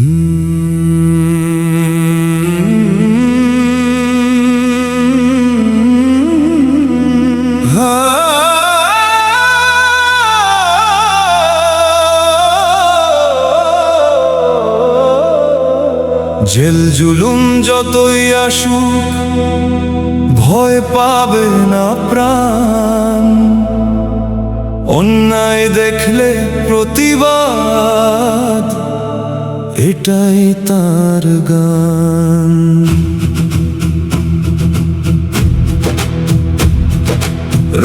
Jail জুলুম যতই আসুক ভয় পাবে না প্রাণ, অন্যায় দেখলে প্রতিবাদ এটাই তার গান।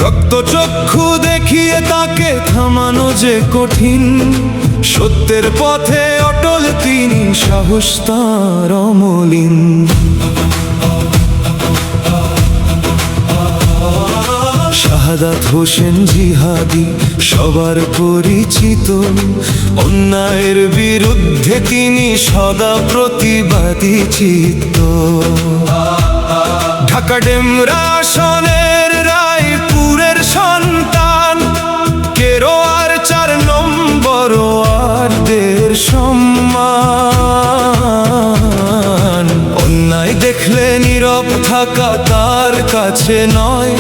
রক্তচক্ষু দেখিয়ে তাকে থামানো যে কঠিন, সত্যের পথে অটল তিনি, সাহস তার অমলিন। শাহাদাত হোসেন জিহাদি সবার পরিচিত, অন্যায়ের বিরুদ্ধে তিনি সদা প্রতিবাদী চিত্ত। ঢাকা ডেমরা আসনের রায়পুরের সন্তান, কেরোয়ার 4 নম্বর ওয়ার্ডের সম্মান। অন্যায় দেখলে নীরব থাকা তার কাছে নয়,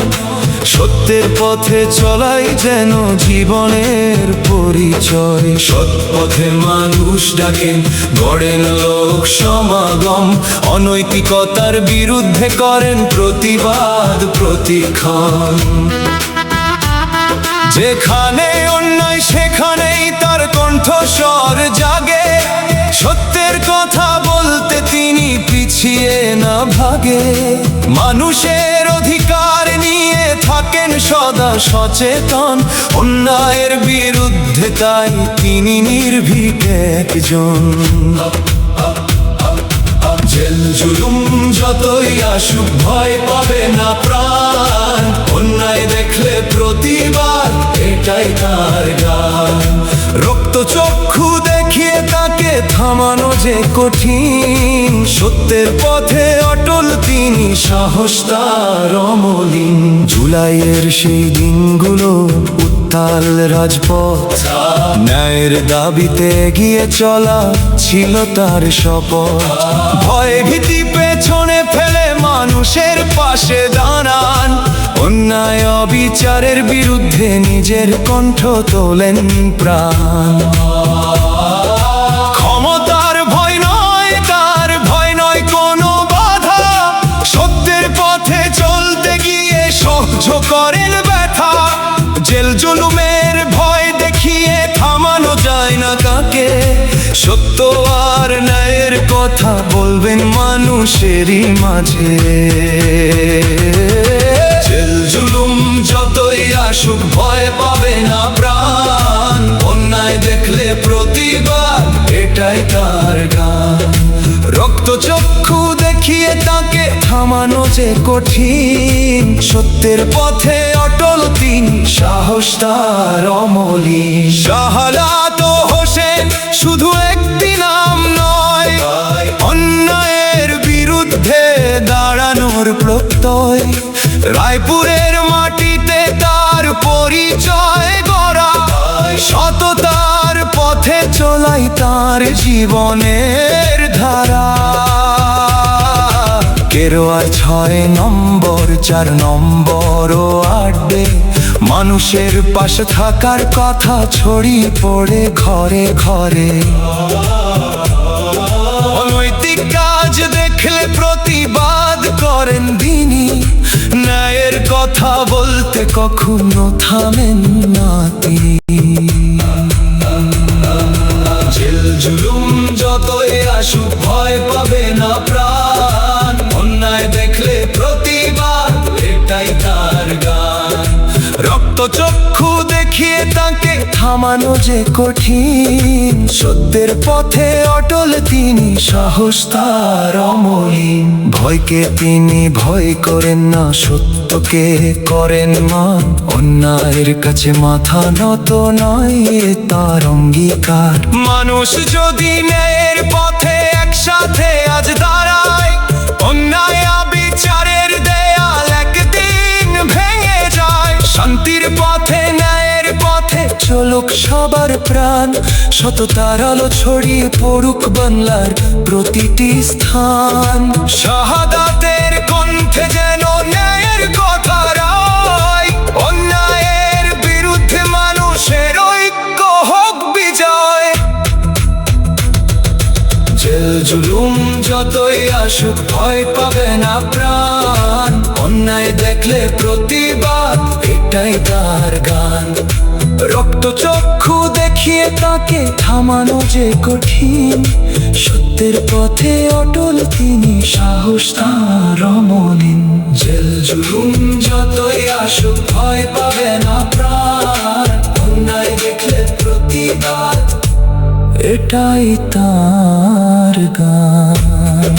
সত্যের পথে চলাই যেন জীবনের পরিচয়। সৎ পথে মানুষ ডাকেন, গড়েন লোক সমাগম, অনৈতিকতার বিরুদ্ধে করেন প্রতিবাদ প্রতিক্ষণ। যেখানে অন্যায় সেখানেই তার কণ্ঠস্বর জাগে, সত্যের কথা বলতে তিনি পিছিয়ে না ভাগে। মানুষের অধিকার নিয়ে থাকেন সদা সচেতন, অন্যায়ের বিরুদ্ধে তাই তিনি নির্ভীক একজন। জেল জুলুম যতই আসুক ভয় পাবে না প্রাণ, অন্যায় দেখলে প্রতিবাদ এটাই তার গান। রক্তচক্ষু দেখিয়ে তাকে থামানো যে কঠিন, সত্যের পথে অটল তিনি, সাহস তার অমলিন। জুলাইয়ের সেই দিনগুলো উত্তাল রাজপথ, ন্যায়ের দাবিতে এগিয়ে চলা ছিল তার শপথ। ভয় ভীতি পেছনে ফেলে মানুষের পাশে দাঁড়ান, অন্যায় অবিচারের বিরুদ্ধে নিজের কণ্ঠ তোলেন প্রাণ। ক্ষমতার ভয় নয় তার, ভয় নয় কোনো বাধা, সত্যের পথে চলতে গিয়ে সহ্য করেন ব্যথা। জেল জুলুমের ভয় দেখিয়ে থামানো যায় না কাকে, সত্য আর ন্যায়ের কথা বলবেন মানুষেরই মাঝে। জেল জুলুম যতই আসুক ভয় পাবে না প্রাণ, অন্যায় দেখলে প্রতিবাদ এটাই তার গান। রক্তচক্ষু দেখিয়ে তাকে থামানো যে কঠিন, সত্যের পথে অটল তিনি, সাহস তার অমলিন। শাহাদাত হোসেন শুধু একটি নাম নয়, অন্যায়ের বিরুদ্ধে দাঁড়ানোর প্রত্যয়। রায়পুরের মাটিতে তার পরিচয় গড়া, সততার পথে চলাই তার জীবনের ধারা। কেরোয়ার 6 নম্বর 4 নম্বর ওয়ার্ডে মানুষের পাশে থাকার কথা ছড়িয়ে পড়ে ঘরে ঘরে। অনৈতিক কাজ দেখলে প্রতিবাদ করেন তিনি, ন্যায়ের কথা বলতে কখনো থামেন না তিনি। জেল জুলুম যতই আসুক ভয় পাবে না প্রাণ, অন্যায় দেখলে প্রতিবাদ এটাই তার গান। রক্তচক্ষু দেখিয়ে তাকে থামানো যে কঠিন, সত্যের পথে অটল তিনি, সাহস তার অমলিন। ভয়কে তিনি ভয় করেন না, সত্যকে করেন মান, অন্যায়ের কাছে মাথা নত নয় তার অঙ্গীকার। মানুষ যদি ন্যায়ের পথে একসাথে আজ দাঁড়ায়, অন্যায় বিচারের দেয়াল একদিন ভেঙে যায়। শান্তির পথে ন্যায়ের পথে চলুক সবার প্রাণ, সততার আলো ছড়িয়ে পড়ুক বাংলার প্রতিটি স্থান। শাহাদাতের কণ্ঠে যেন ন্যায়ের কথা রায়, অন্যায়ের বিরুদ্ধে মানুষের ঐক্য হোক বিজয়। জেল জুলুম যতই আসুক ভয় পাবে না প্রাণ, অন্যায় দেখলে প্রতিবাদ এটাই তার গান। রক্তচক্ষু দেখিয়ে তাকে থামানো যে কঠিন, সত্যের পথে অটল তিনি, সাহস তার অমলিন। জেল জুলুম যতই আসুক ভয় পাবে না প্রাণ, অন্যায় দেখলে প্রতিবাদ এটাই তার গান।